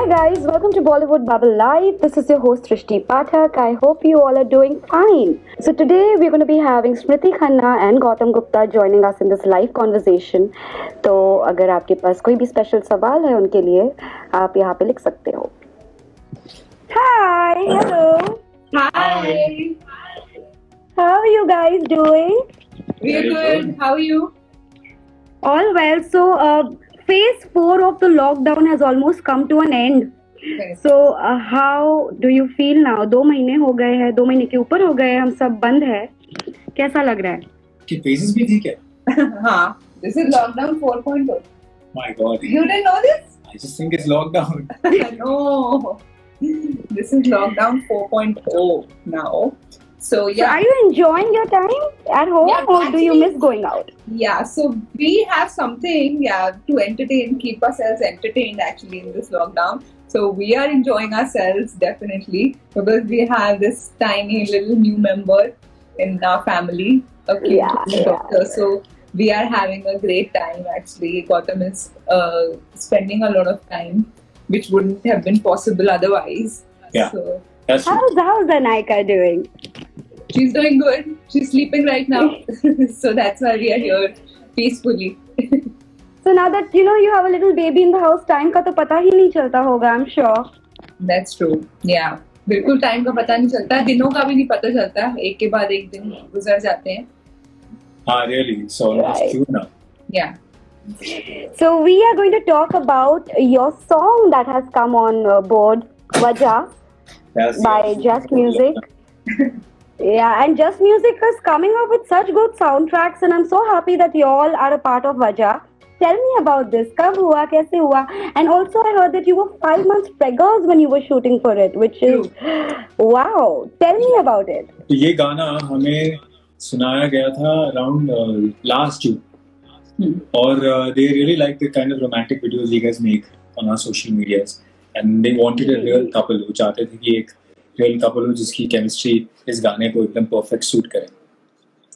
guys, welcome to Bollywood Bubble Live. This is your host Srishti Pathak. I hope you all are doing fine. So today we're going to be having Smriti Khanna and Gautam Gupta joining us in this live conversation. तो अगर आपके पास कोई भी special सवाल है उनके लिए आप यहाँ पे लिख सकते हो. Hi, hello. Hi. How are you guys doing? We're good. How are you? All well. So phase 4 of the lockdown has almost come to an end. So how do you feel now? 2 महीने हो गए हैं, 2 महीने के ऊपर हो गए, हम सब बंद है. कैसा लग रहा है? कि phases भी थी क्या? हाँ. This is lockdown 4.0. My God. You didn't know this? I just think it's lockdown. No. This is lockdown 4.0 now. So yeah. So are you enjoying your time at home, Yeah, or do you actually- miss going out? Yeah, so we have something, to entertain, keep ourselves entertained actually in this lockdown. So we are enjoying ourselves definitely because we have this tiny little new member in our family, a kid doctor. So we are having a great time actually. Gautam is spending a lot of time, which wouldn't have been possible otherwise. Yeah. So That's true. How's Anaika doing? she's doing good. She's sleeping right now. So that's why we are here peacefully. So now that you have a little baby in the house, time का तो पता ही नहीं चलता होगा, I'm sure. That's true. Yeah. बिल्कुल time का पता नहीं चलता, दिनों का भी नहीं पता चलता, एक के बाद एक दिन गुजर जाते हैं. Really, it's almost Right. true now. Yeah. So we are going to talk about your song that has come on board, Wajah, by Just Music. Yeah, and Just Music is coming up with such good soundtracks, and I'm so happy that you all are a part of Wajah. Tell me about this. Kab hua? Kaise hua? And also, I heard that you were 5 months preggers when you were shooting for it, which is wow. Tell me about it. तो ये गाना हमें सुनाया गया था around last June. और they really like the kind of romantic videos you guys make on our social medias, and they wanted a real couple. वो चाहते थे कि एक real couple हो जिसकी chemistry इस गाने को एकदम perfect suit करे.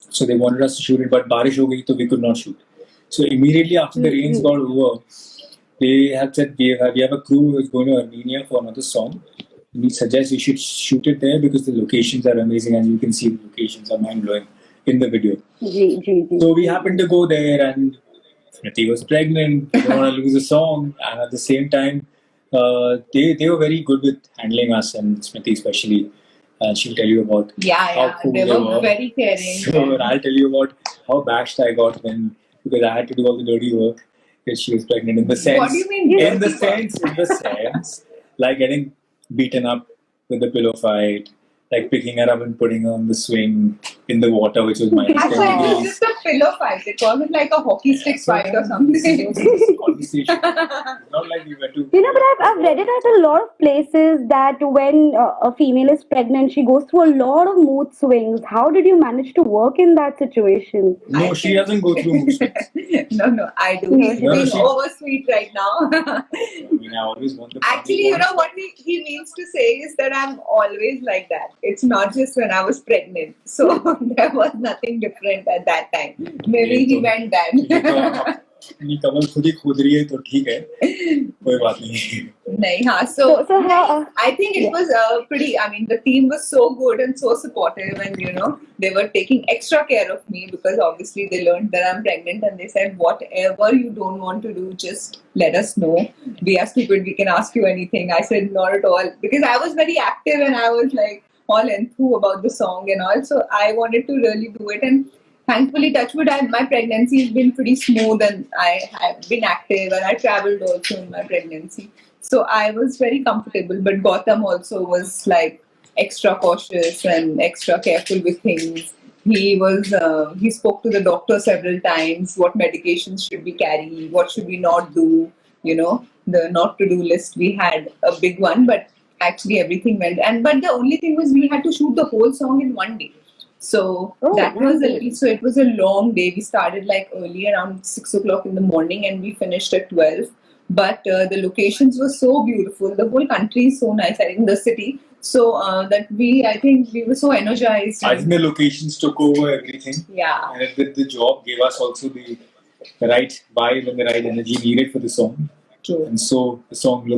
So they wanted us to shoot it, but बारिश हो गई तो we could not shoot. So immediately after the rains got over, they had said we have a crew who is going to Armenia for another song. We suggest we should shoot it there because the locations are amazing and you can see the locations are mind blowing in the video. Ji. So we happened to go there and Smriti was pregnant, they didn't want to lose a song, and at the same time, they were very good with handling us and Smriti especially. And she'll tell you about how cool They were very caring. So I'll tell you about how bashed I got because I had to do all the dirty work because she was pregnant. In the sense, What do you mean? in the sense, like getting beaten up with the pillow fight, like picking her up and putting her on the swing in the water, which was minus 10 Actually, it was degrees. just a pillow fight. It wasn't like a hockey stick fight or something. This is conversation. It's not like we went to. But I've read it at a lot of places that when a female is pregnant, she goes through a lot of mood swings. How did you manage to work in that situation? No, she doesn't go through mood swings. No, I do. He's No, being she- oversweet right now. I mean, I always want the. Actually, you know what he means to say is that I'm always like that. It's not just when I was pregnant. So there was nothing different at that time. Maybe he meant that. अपनी कमर खुद ही खोद रही है तो ठीक है, कोई बात नहीं. Nahi, हाँ. So how, I think it was pretty. I mean, the team was so good and so supportive, and they were taking extra care of me because obviously they learned that I'm pregnant, and they said whatever you don't want to do, just let us know. We are stupid. We can ask you anything. I said not at all because I was very active and I was like all enthused about the song and all. So I wanted to really do it, and thankfully, touchwood, my pregnancy has been pretty smooth and I have been active and I traveled also in my pregnancy. So I was very comfortable, but Gautam also was like extra cautious and extra careful with things. He spoke to the doctor several times, what medications should we carry, what should we not do, the not to do list. We had a big one, but actually everything went. But the only thing was we had to shoot the whole song in one day. So that was so it was a long day. We started like early around 6 o'clock in the morning and we finished at 12. But the locations were so beautiful. The whole country is so nice. I think the city. So I think we were so energized. I think the locations took over everything. Yeah. And the job gave us also the right vibe and the right energy needed for the song. True. And so the song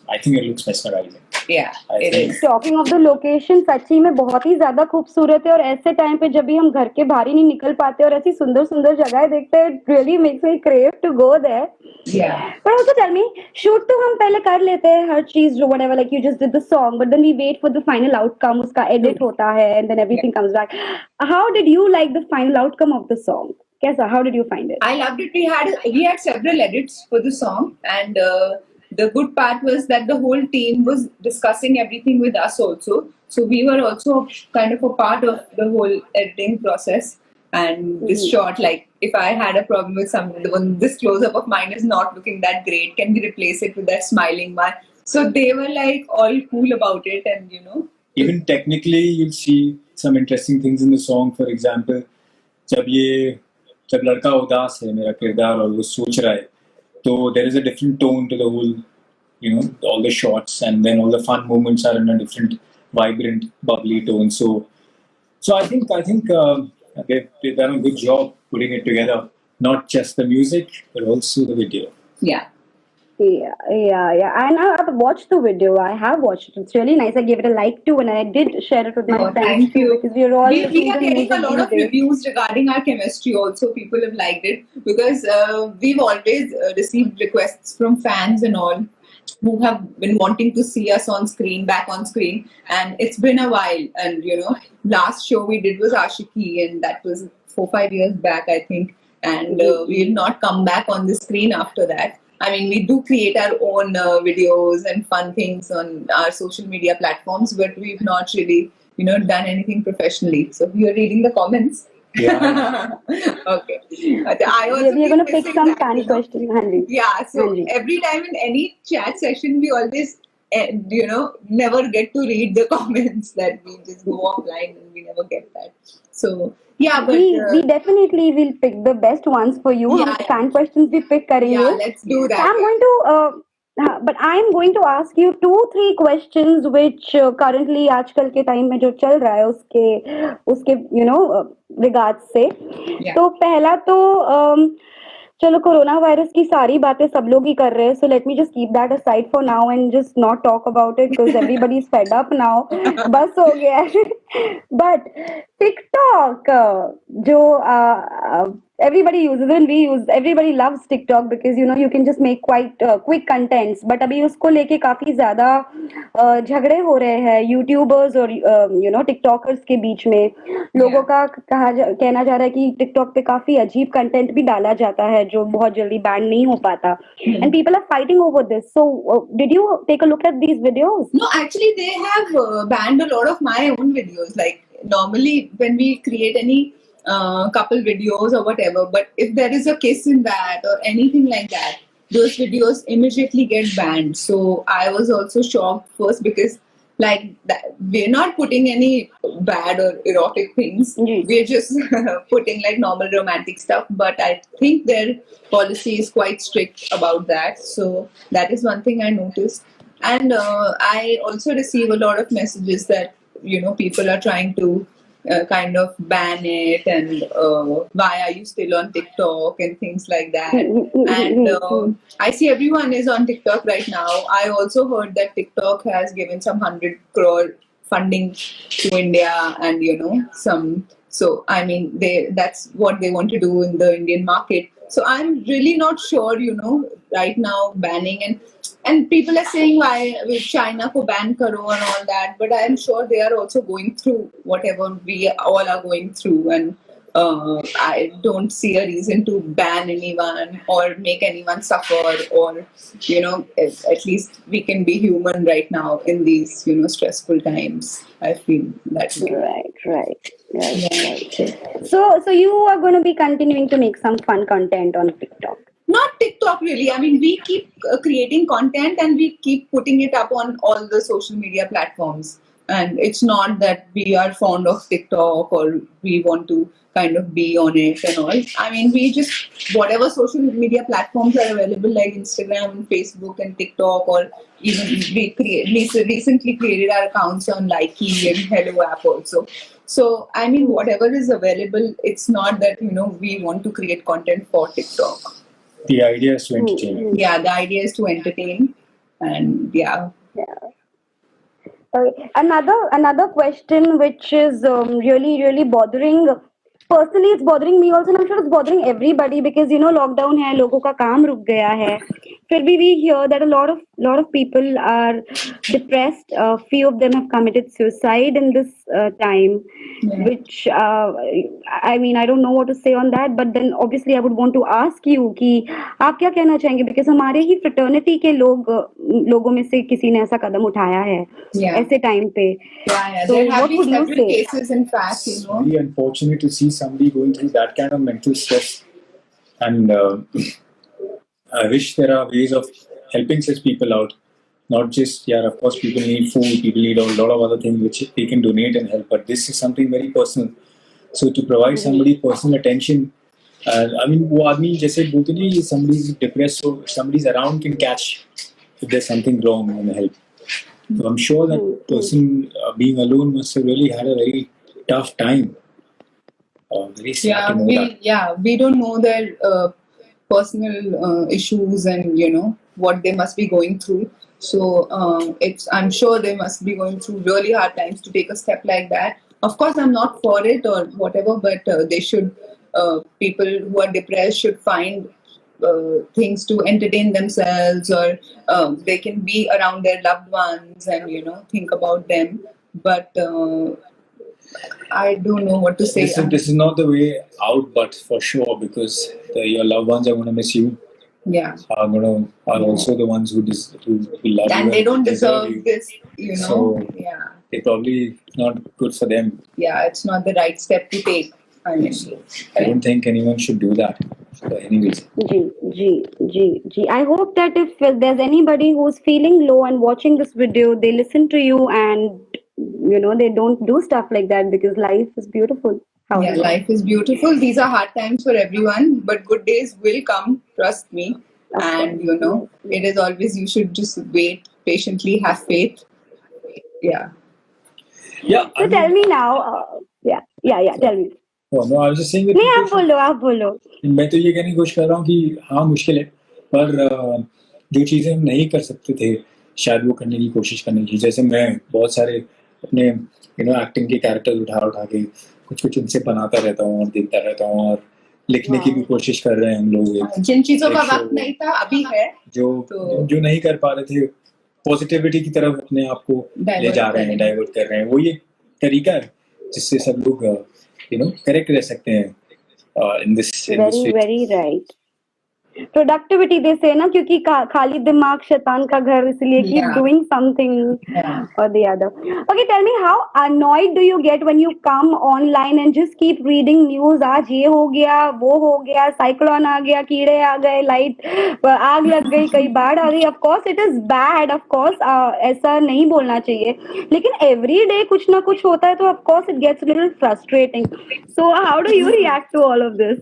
I think it looks mesmerizing. Yeah, it is. Talking of the location सच्ची में बहुत ही ज्यादा खूबसूरत है और ऐसे time पे जब भी हम घर के बाहर ही नहीं निकल पाते और ऐसी सुंदर सुंदर जगह देखते हैं it really makes me crave to go there Yeah. But also tell me, shoot तो हम पहले कर लेते हैं हर चीज जो whatever like you just did the song, but then we wait for the final outcome. उसका edit होता है and then everything comes back. How did you like the final outcome of the song? कैसा? How did you find it? I loved it. We had several edits for the song, and the good part was that the whole team was discussing everything with us also. So we were also kind of a part of the whole editing process. And this shot, like if I had a problem with someone, this close up of mine is not looking that great. Can we replace it with that smiling one? So they were like all cool about it, and Even technically, you'll see some interesting things in the song. For example, जब लड़का उदास है मेरा किरदार और वो सोच रहा है, तो there is a different tone to the whole, all the shots, and then all the fun moments are in a different, vibrant, bubbly tone. So I think they've done a good job putting it together. Not just the music, but also the video. Yeah. Yeah. And I've watched the video. I have watched it. It's really nice. I gave it a like too, and I did share it with my friends Thank too, you. because we are all We listening are to getting a music lot these of days. reviews regarding our chemistry also. People have liked it because we've always received requests from fans and all who have been wanting to see us back on screen. And it's been a while. And, last show we did was Ashiki, and that was 4-5 years back, I think. And we'll not come back on the screen after that. I mean, we do create our own videos and fun things on our social media platforms, but we've not really, done anything professionally. So you're reading the comments. Yeah. Okay. I also We are going to keep pick missing some that, fan questions. Hanji. Yeah. So Hanji. every time in any chat session, we always, never get to read the comments. That we just go offline and we never get that. So yeah, but we definitely will pick the best ones for you. Yeah, हम yeah. fan questions भी pick करेंगे. yeah, let's do that. I'm going to, but I'm going to ask you 2-3 questions which currently आजकल के time में जो चल रहा है उसके regards से. Yeah. तो पहला तो चलो कोरोना वायरस की सारी बातें सब लोग ही कर रहे हैं, so let me just keep that aside for now and just not talk about it because everybody is fed up now. बस हो गया है. But TikTok, जो everybody uses and everybody loves TikTok because you can just make quite quick contents. But अभी उसको लेके काफी ज्यादा झगड़े हो रहे हैं यूट्यूबर्स और टिकटॉकर्स के बीच में. लोगों का कहना जा रहा है कि टिकटॉक पे काफी अजीब कंटेंट भी डाला जाता है जो बहुत जल्दी बैन नहीं हो पाता. And people are fighting over this. So did you take a look at these videos? No, actually, they have banned a lot of my own videos. Like normally, when we create any couple videos or whatever, but if there is a kiss in that or anything like that, those videos immediately get banned. So I was also shocked first because we're not putting any bad or erotic things. We're just putting like normal romantic stuff. But I think their policy is quite strict about that. So that is one thing I noticed. And I also receive a lot of messages that people are trying to kind of ban it, and why are you still on TikTok and things like that. And I see everyone is on TikTok right now. I also heard that TikTok has given some 100 crore funding to India, and some. So I mean, that's what they want to do in the Indian market. So I'm really not sure, right now banning and people are saying why with China ko ban karo and all that, but I'm sure they are also going through whatever we all are going through, and I don't see a reason to ban anyone or make anyone suffer, or at least we can be human right now in these stressful times. I feel that way. Right. So you are going to be continuing to make some fun content on TikTok. Not TikTok really. I mean, we keep creating content and we keep putting it up on all the social media platforms. And it's not that we are fond of TikTok or we want to kind of be on it and all. I mean, we just, whatever social media platforms are available like Instagram, Facebook and TikTok, or even we recently created our accounts on Likey and Hello app also. So, I mean, whatever is available, it's not that, we want to create content for TikTok. The idea is to entertain. Yeah, the idea is to entertain, and yeah. Another question which is really bothering. Personally, it's bothering me also, and I'm sure it's bothering everybody because lockdown है, लोगों का काम रुक गया है. फिर भी we hear that a lot of people are depressed. Few of them have committed suicide in this time, which I mean I don't know what to say on that. But then obviously I would want to ask you कि आप क्या कहना चाहेंगे because हमारे ही fraternity के लोगों में से किसी ने ऐसा कदम उठाया है ऐसे टाइम पे. Yeah. So There have what been would you several say? cases, in fact, It's very unfortunate to see somebody going through that kind of mental stress, and I wish there are ways of helping such people out. Not just, of course, people need food, people need a lot of other things which they can donate and help, but this is something very personal. So to provide somebody personal attention, I mean, वो आदमी जैसे बोलते नहीं, somebody's depressed, so somebody's around can catch if there's something wrong and help. So I'm sure that person being alone must have really had a very tough time. Very sad to know that. We don't know their personal issues and what they must be going through. So I'm sure they must be going through really hard times to take a step like that. Of course, I'm not for it or whatever, but they should. People who are depressed should find things to entertain themselves, or they can be around their loved ones and think about them. But I don't know what to say. This is not the way out, but for sure, because your loved ones are going to miss you. Yeah. Are also the ones who love you. And they don't deserve this, So, yeah. It's probably not good for them. Yeah, it's not the right step to take. I mean, I don't think anyone should do that for any reason. I hope that if there's anybody who's feeling low and watching this video, they listen to you and they don't do stuff like that because life is beautiful. Yeah, life is beautiful. These are hard times for everyone, but good days will come, trust me. And it is always, you should just wait patiently, have faith. Yeah. So tell me now. Tell me. Oh, no, I was just saying that नहीं आप बोलो मैं तो ये कहने की कोशिश कर रहा हूँ कि हाँ मुश्किल है, पर जो चीज़ें हम नहीं कर सकते थे शायद वो करने की कोशिश करने की. जैसे मैं बहुत सारे अपने एक्टिंग के कैरेक्टर उठा के कुछ उनसे बनाता रहता हूँ और देखता रहता हूँ, और लिखने की भी कोशिश कर रहे हैं हम लोग. जिन चीजों का वक्त नहीं था अभी है, जो नहीं कर पा रहे थे, पॉजिटिविटी की तरफ अपने आप को ले जा रहे हैं, डाइवर्ट कर रहे हैं. वो ये तरीका है जिससे सब लोग करेक्ट रह सकते हैं in this very right. Productivity they say ना, क्योंकि खाली दिमाग शैतान का घर, इसलिए keep doing something or the other. Okay, tell me, how annoyed do you get when you come online and just keep reading news? आज ये हो गया, वो हो गया, साइक्लोन आ गया, कीड़े आ गए, लाइट आग लग गई, कई बाढ़ आ गई. Of course it is bad, of course ऐसा नहीं बोलना चाहिए, लेकिन every day कुछ ना कुछ होता है, तो of course it gets a little frustrating. So how do you react to all of this?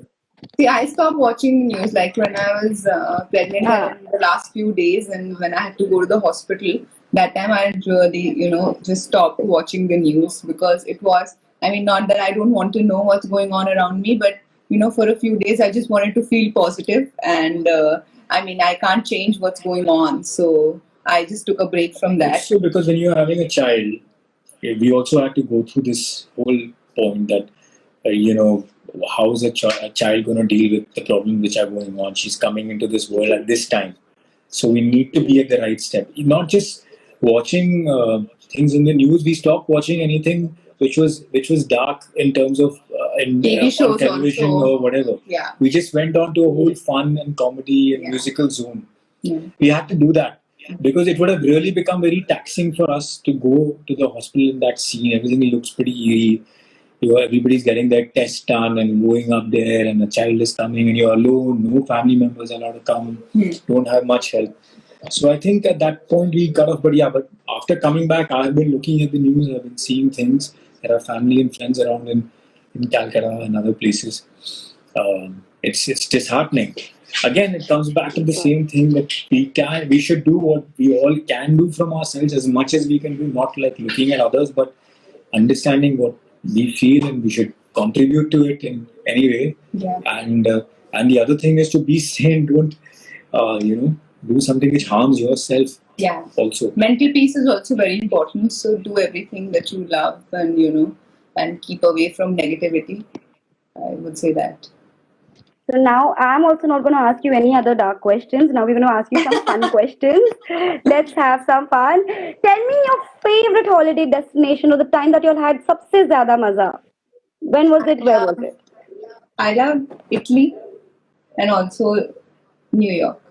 See, I stopped watching news like when I was pregnant in the last few days, and when I had to go to the hospital. That time I really, just stopped watching the news, because it was, I mean, not that I don't want to know what's going on around me, but for a few days I just wanted to feel positive, and I mean, I can't change what's going on, so I just took a break from that. So because when you're having a child, we also had to go through this whole point that how is a child going to deal with the problems which are going on? She's coming into this world at this time. So we need to be at the right step. Not just watching things in the news. We stopped watching anything which was dark in terms of TV shows on television also, or whatever. Yeah. We just went on to a whole fun and comedy and musical zone. Yeah. We had to do that because it would have really become very taxing for us to go to the hospital in that scene. Everything looks pretty eerie. Everybody's getting their test done and going up there, and a child is coming and you're alone, no family members are allowed to come, don't have much help. So I think at that point we got off, but after coming back, I've been looking at the news, I've been seeing things. There are family and friends around in Calcutta and other places. It's disheartening. Again, it comes back to the same thing that we should do what we all can do from ourselves as much as we can do, not like looking at others, but understanding what we feel, and we should contribute to it in any way. Yeah. And And the other thing is to be sane. Don't do something which harms yourself. Yeah. Also, mental peace is also very important. So do everything that you love, and and keep away from negativity. I would say that. So now I'm also not going to ask you any other dark questions. Now we're going to ask you some fun questions. Let's have some fun. Tell me your favorite holiday destination or the time that you all had सबसे ज़्यादा मजा. When was it? Where was it? I love Italy and also New York.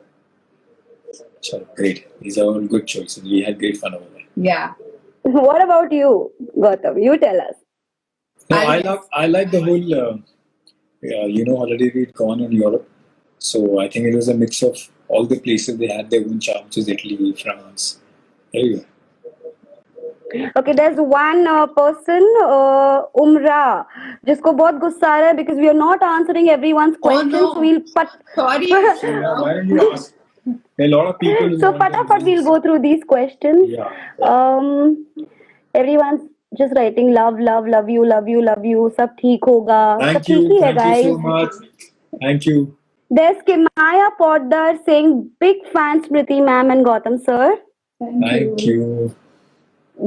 so great. These are all good choices. We had great fun over there. Yeah. What about you, Gautam? You tell us. No, I like the whole holiday we'd gone in Europe. So I think it was a mix of all the places they had their own charm, which is Italy, France. There you go. Okay, there's one person, Umra, जिसको बहुत गुस्सा आ रहा है because we are not answering everyone's questions. no. So we'll Sorry. Why don't you ask? There are a lot of people. Who So want them fatafat we'll go through these questions. Yeah. Everyone's just writing love, love, love you, love you, love you. सब ठीक होगा. सब Thank ठीक you. ही है, Thank you guys. so much. Thank you. There's Kimaya Poddar saying big fan Smriti ma'am and Gautam sir. Thank you.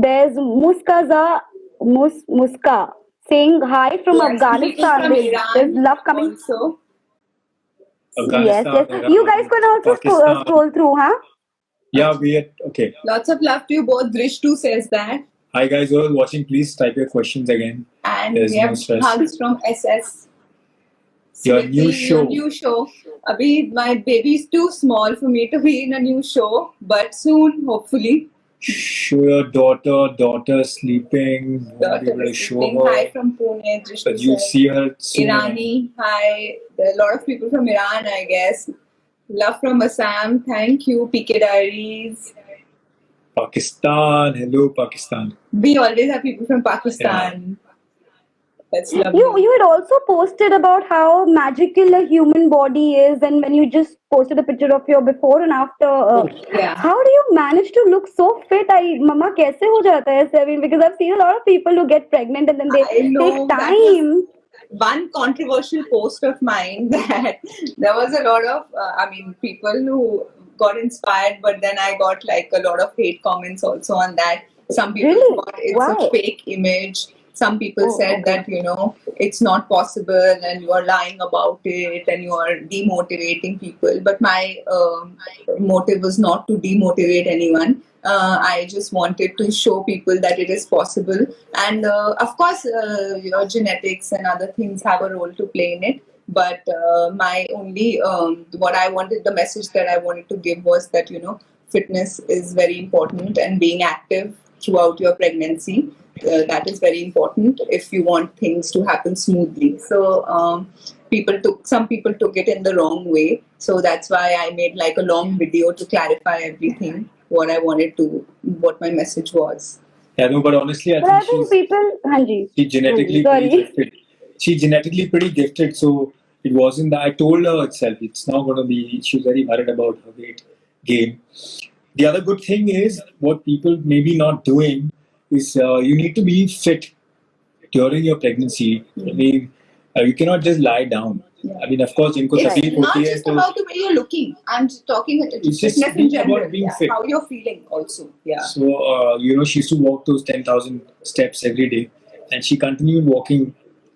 There's Muska saying hi from Afghanistan. From Iran There's love coming. also. Yes, Afghanistan, yes. Iran, You guys could also Pakistan. scroll through, huh? Yeah, we had. Okay. Lots of love to you both. Drish too says that. Hi guys, who are watching, please type your questions again. And There's we no have stress. hugs from SS. Your Smriti, new show. Your new show. Abhi, my baby is too small for me to be in a new show, but soon, hopefully. Show your daughter sleeping. Won't be able to show Sleeping. her. Hi from Pune. Drish But too you'll says. see her soon. Irani, hi. There are a lot of people from Iran, I guess. Love from Assam. Thank you, PK Diaries. Pakistan. Hello, Pakistan. We always have people from Pakistan. That's lovely. You had also posted about how magical a human body is, and when you just posted a picture of your before and after. Yeah. How do you manage to look so fit? Mama, कैसे हो जाता है ऐसे? I mean, because I've seen a lot of people who get pregnant and then they I know, take that time. One controversial post of mine that there was a lot of, people who got inspired, but then I got like a lot of hate comments also on that. Some people Really? thought it's Why? a fake image. Some people said okay. that, it's not possible and you are lying about it and you are demotivating people. But my motive was not to demotivate anyone. I just wanted to show people that it is possible. And of course, genetics and other things have a role to play in it. But my only, the message that I wanted to give was that, fitness is very important and being active throughout your pregnancy. That is very important if you want things to happen smoothly. So some people took it in the wrong way. So that's why I made like a long video to clarify everything, what my message was. Yeah, no, but honestly, But I think people, she's genetically pretty gifted. She's genetically pretty gifted, so it wasn't that. I told her itself, it's not going to be. She was very worried about her weight gain. The other good thing is what people may be not doing is you need to be fit during your pregnancy. I mean, you cannot just lie down. Yeah. I mean, of course, इनको It's तकलीफ not होती है just तो about the way you're looking. I'm just talking It's just fitness in general. about being fit. How you're feeling also. Yeah. So, she used to walk those 10,000 steps every day. And she continued walking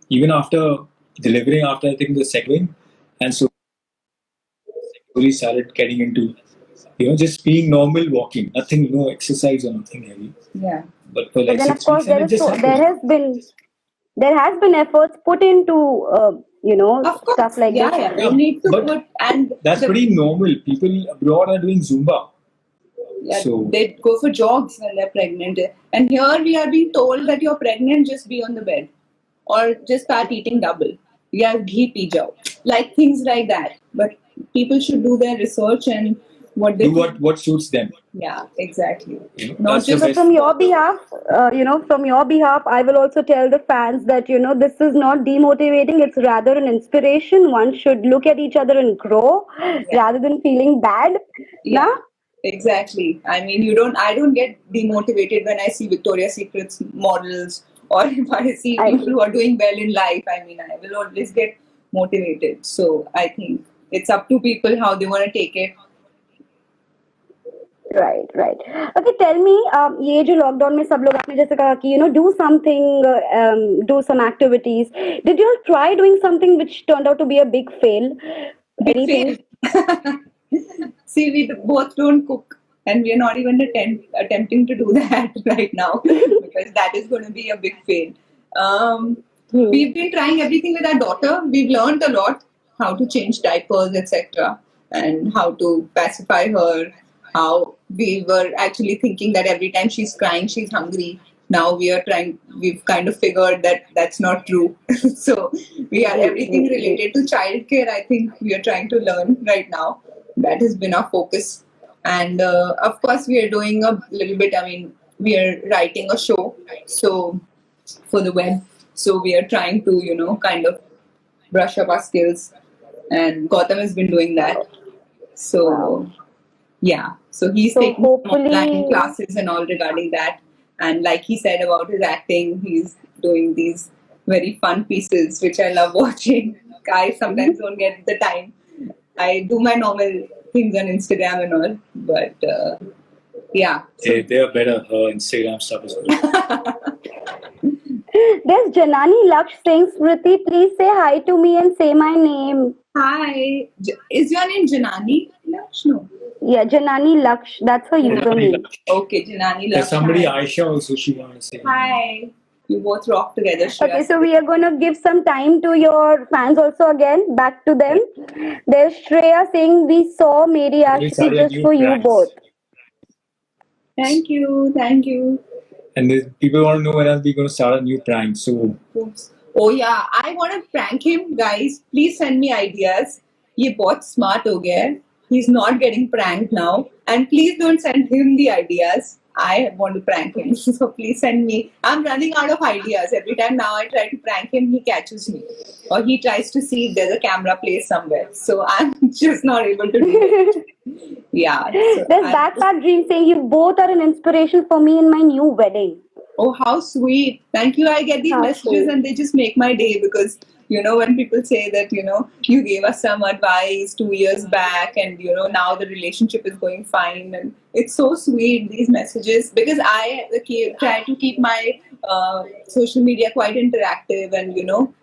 even after delivering, after I think the second. And so slowly started getting into, just being normal walking. Nothing, no exercise or nothing heavy. Yeah. But for like then of 6 course weeks, and it just happened. there has been efforts put into Of course. stuff like yeah, this. Yeah. You need to But put and That's pretty normal. People abroad are doing Zumba. Yeah, So- they go for jogs when they're pregnant. And here we are being told that you're pregnant, just be on the bed. Or just start eating double. Yeah, ghee pee jao. Like things like that. But people should do their research and what they Do what suits them. Yeah, exactly. Not Not the just So best. from your behalf, I will also tell the fans that this is not demotivating. It's rather an inspiration. One should look at each other and grow rather than feeling bad. Yeah. Nah? Exactly. I mean, I don't get demotivated when I see Victoria's Secret's models or if I see people who are doing well in life. I mean, I will always get motivated. So I think it's up to people how they want to take it. Right, right. Okay, tell me, ये जो lockdown में सब लोग आपने जैसे कहा कि do something, do some activities. Did you try doing something which turned out to be a big fail? Big Anything? fail. See, we both don't cook, and we are not even attempting to do that right now because that is going to be a big fail. We've been trying everything with our daughter. We've learned a lot how to change diapers, etc., and how to pacify her. How we were actually thinking that every time she's crying, she's hungry. Now we've kind of figured that that's not true. So we are everything related to childcare. I think we are trying to learn right now. That has been our focus. And of course, we are doing a little bit. I mean, we are writing a show. So for the web. So we are trying to, kind of brush up our skills. And Gautam has been doing that. So, yeah. So he's So taking some online hopefully, classes and all regarding that. And like he said about his acting, he's doing these very fun pieces, which I love watching. I sometimes don't get the time. I do my normal things on Instagram and all, but yeah. So, They are better. Her Instagram stuff is good. there's Janani Laksh saying, Smriti, please say hi to me and say my name. hi. Is your name Janani? No. Yeah, Janani Laksh. That's her username. Okay, Janani. There's somebody, Hi. Aisha, also she wanted to say. Hi. You both rock together, Shreya. Okay, so we are going to give some time to your fans also again. Back to them. There's Shreya saying, we saw Meri We Ashti started just new for you pranks. both. Thank you. Thank you. And people want to know when are we going to start a new prank. So Oops. Oh yeah, I want to prank him, guys. Please send me ideas. ये बहुत smart हो गया है. He's not getting pranked now, and please don't send him the ideas. I want to prank him, so please send me. I'm running out of ideas. Every time now I try to prank him, he catches me, or he tries to see if there's a camera placed somewhere. So I'm just not able to do it. Yeah. So There's Backpack Dream saying, you both are an inspiration for me in my new wedding. Oh, how sweet. Thank you. I get these How messages sweet. and they just make my day because, when people say that, you gave us some advice 2 years back and, now the relationship is going fine. And it's so sweet, these messages, because I try to keep my social media quite interactive. And,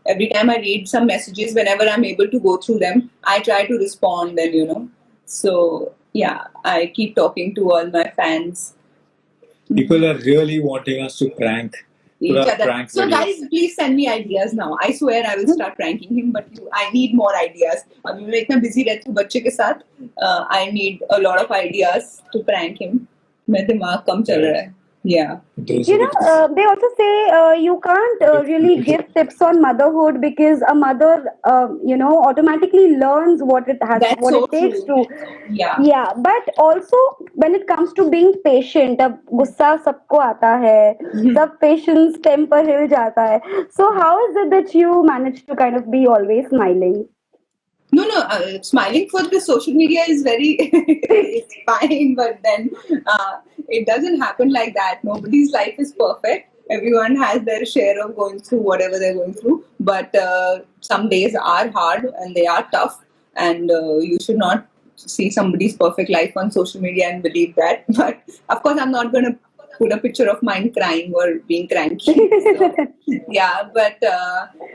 every time I read some messages, whenever I'm able to go through them, I try to respond and, so yeah, I keep talking to all my fans. people are really wanting us to prank. Each Put up other. prank So videos. guys, please send me ideas now. I swear I will start pranking him, but I need more ideas. अभी मैं इतना busy रहती हूँ बच्चे के साथ. I need a lot of ideas to prank him. मेरा दिमाग कम चल रहा है. Yeah. Those You are know, the- they also say you can't really give tips on motherhood because a mother, automatically learns what it has, That's what so it takes true. to. Yeah. Yeah, but also when it comes to being patient, अब गुस्सा सबको आता है, सब patience temper हिल जाता है. So how is it that you manage to kind of be always smiling? No, smiling for the social media is very, it's fine, but then it doesn't happen like that. Nobody's life is perfect. Everyone has their share of going through whatever they're going through, but some days are hard and they are tough, and you should not see somebody's perfect life on social media and believe that. But of course, I'm not going to put a picture of mine crying or being cranky. So, yeah, but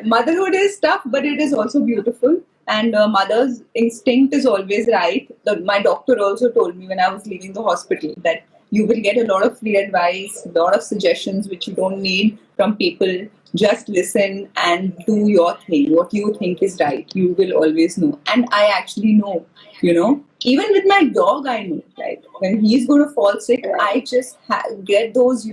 motherhood is tough, but it is also beautiful. And mother's instinct is always right. My doctor also told me when I was leaving the hospital that you will get a lot of free advice, a lot of suggestions which you don't need from people. Just listen and do your thing. What you think is right, you will always know. And I actually know, even with my dog, I know, right? When he's going to fall sick, I just get those,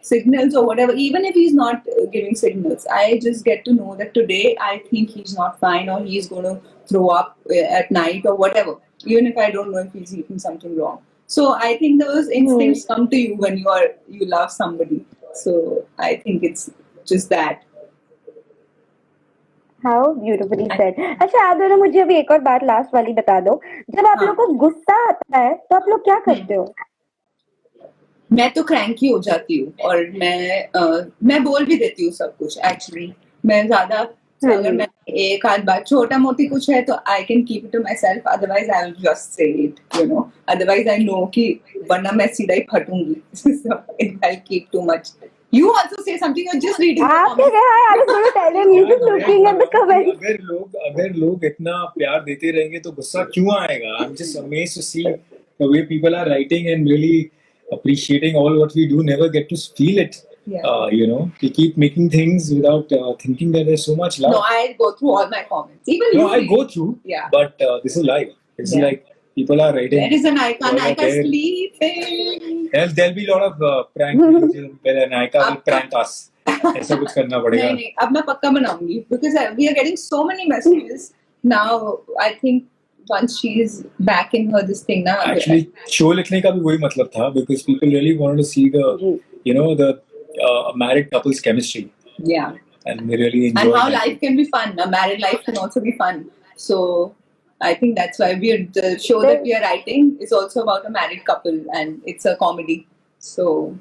signals or whatever. Even if he's not giving signals, I just get to know that today I think he's not fine or he's going to throw up at night or whatever. Even if I don't know if he's eating something wrong. So I think those instincts come to you when you love somebody. So I think it's just that. How beautifully said. अच्छा आप दोनों मुझे अभी एक और बात last वाली बता दो. जब आप लोग को गुस्सा आता है तो आप लोग क्या करते हो? मैं तो क्रैंकी हो जाती हूँ और मैं बोल भी देती हूँ सब कुछ. एक्चुअली मैं ज्यादा So अगर मैं एक आध बार छोटा मोटी कुछ है तो I can keep it to myself. Otherwise I will just say it, you know. Otherwise I know कि वरना मैं सीधा ही फटूंगी. So if I'll keep too much. You also say something. You're just reading the आपके comments. क्या I was going to tell him. You just looking at the comments. अगर लोग इतना प्यार देते रहेंगे तो गुस्सा क्यों आएगा? I'm just amazed to see the way people are writing and really appreciating all what we do. Never get to feel it. Yeah. You know, we keep making things without thinking that there's so much love. No, I go through all my comments. Even No, you. I go through. Yeah. But this is live. It's Yeah. like people are writing. There is a Naika. All Naika there. sleeping. There'll be a lot of prank videos where Naika will prank us. ऐसा कुछ करना पड़ेगा. नहीं अब मैं पक्का बनाऊंगी because we are getting so many messages now. I think once she is back in her this thing now. Actually, show लिखने का भी वही मतलब था because people really wanted to see the, you know, the married couple's chemistry. Yeah. And they really enjoyed And how that. life can be fun. A married life can also be fun. So I think that's why the show that we are writing is also about a married couple and it's a comedy. So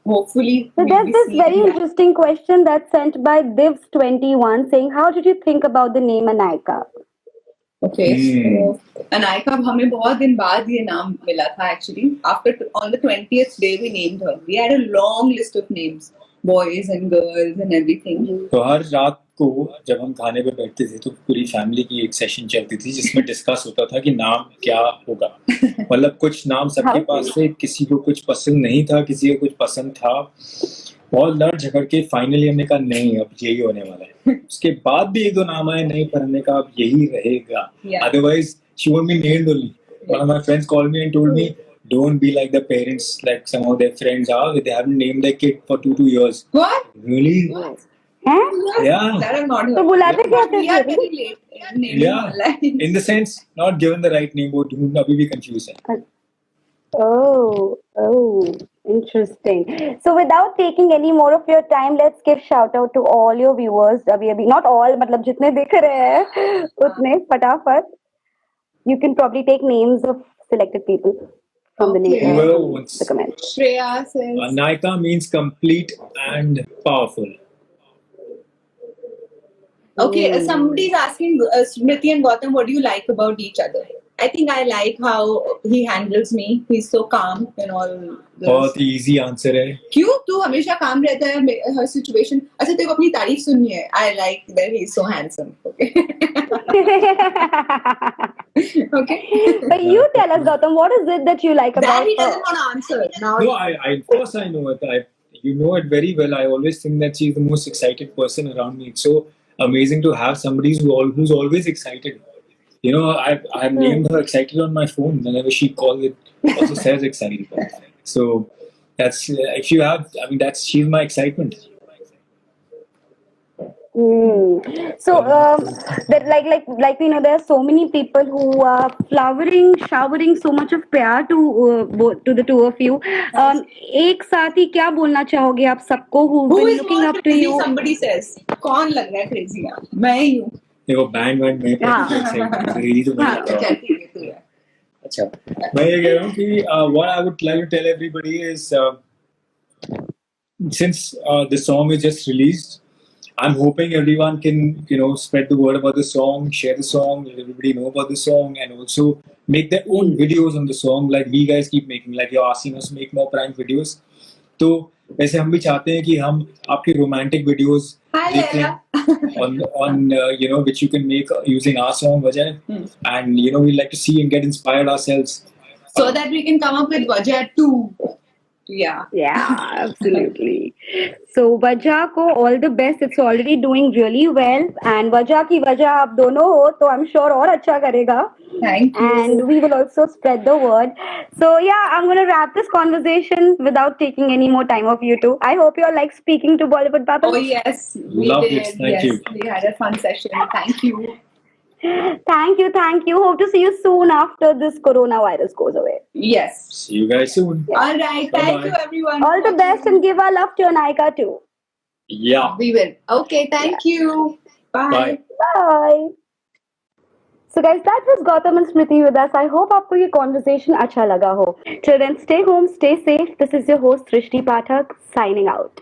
hopefully. So there's this very interesting question that's sent by Divs21 saying, how did you think about the name Anaika? Okay, so Anaika, हमें बहुत दिन बाद ये नाम मिला था actually. After on the 20th day we named her. We had a long list of names, boys and girls and everything. तो हर रात को जब हम खाने पे बैठते थे तो पूरी फैमिली की एक सेशन चलती थी जिसमें डिस्कस होता था कि नाम क्या होगा. मतलब कुछ नाम सबके पास थे, किसी को कुछ पसंद नहीं था, किसी को कुछ पसंद था. बहुत लड़ झगड़ के फाइनली हमने कहा नहीं अब यही होने वाला है. उसके बाद भी एक दो नाम आए नहीं पर हमने कहा अब यही रहेगा. Otherwise she won't be named only. One of my friends called me and told me don't be like the parents like some of their friends are. They haven't named their kid for 2 years. What? Really? Yeah. That I'm not. तो बुलाते क्या थे? We are very late. Naming Yeah. In the sense not given the right name वो ढूंढ अभी भी confused है. Oh, interesting. So without taking any more of your time, let's give shout out to all your viewers. अभी not all, मतलब जितने देख रहे हैं उतने फटाफट. You can probably take names of selected people from the name. The comments. Shreya says. Anaika means complete and powerful. Okay, somebody's asking Smriti and Gautam, what do you like about each other? I think I like how he handles me. He's so calm and all. बहुत easy answer है. क्यों तू हमेशा calm रहता है हर situation? अच्छा तेरे को अपनी तारीफ सुननी है. I like that he's so handsome. Okay. Okay. But you tell us, Gautam, what is it that you like about that he doesn't want to answer. Now No, I of course I know it. You know it very well. I always think that she's the most excited person around me. It's so amazing to have somebody who's always excited. You know, I've named her excited on my phone. Whenever she calls, it also says excited. So that's if you have, I mean, she's my excitement. So, that like we know, there are so many people who are showering so much of prayer to the two of you. एक साथ ही क्या बोलना चाहोगे आप सबको who've been looking up to you? Somebody says, कौन लग रहा है crazy? मैं ही हूँ. देखो बैंड में crazy तो मैं अच्छा मैं ये कह रहा हूँ कि what I would like to tell everybody is since the song is just released, I'm hoping everyone can, you know, spread the word about the song, share the song, let everybody know about the song, and also make their own videos on the song like we guys keep making. Like you're asking us to make more prank videos. तो वैसे हम भी चाहते हैं कि हम आपकी romantic videos देखें on you know, which you can make using our song Vajay, and you know we like to see and get inspired ourselves. So that we can come up with Vajay 2. Yeah, absolutely. So Vajah को all the best. It's already doing really well, and Vajah की वजह आप दोनों हो तो I'm sure और अच्छा करेगा. Thank you. And we will also spread the word. So yeah, I'm gonna wrap this conversation without taking any more time of you two. I hope you all like speaking to Bollywood Babble. Oh yes, we Love did. it. Thank you. We had a fun session. Thank you. Thank you. Hope to see you soon after this coronavirus goes away. Yes. See you guys soon. All right. Thank you, everyone. All the best and give our love to Anaika too. Yeah. We will. Okay. Thank you. Bye. Bye. So guys, that was Gautam and Smriti with us. I hope आपको ये conversation अच्छा लगा हो. Till then, stay home, stay safe. This is your host Srishti Pathak signing out.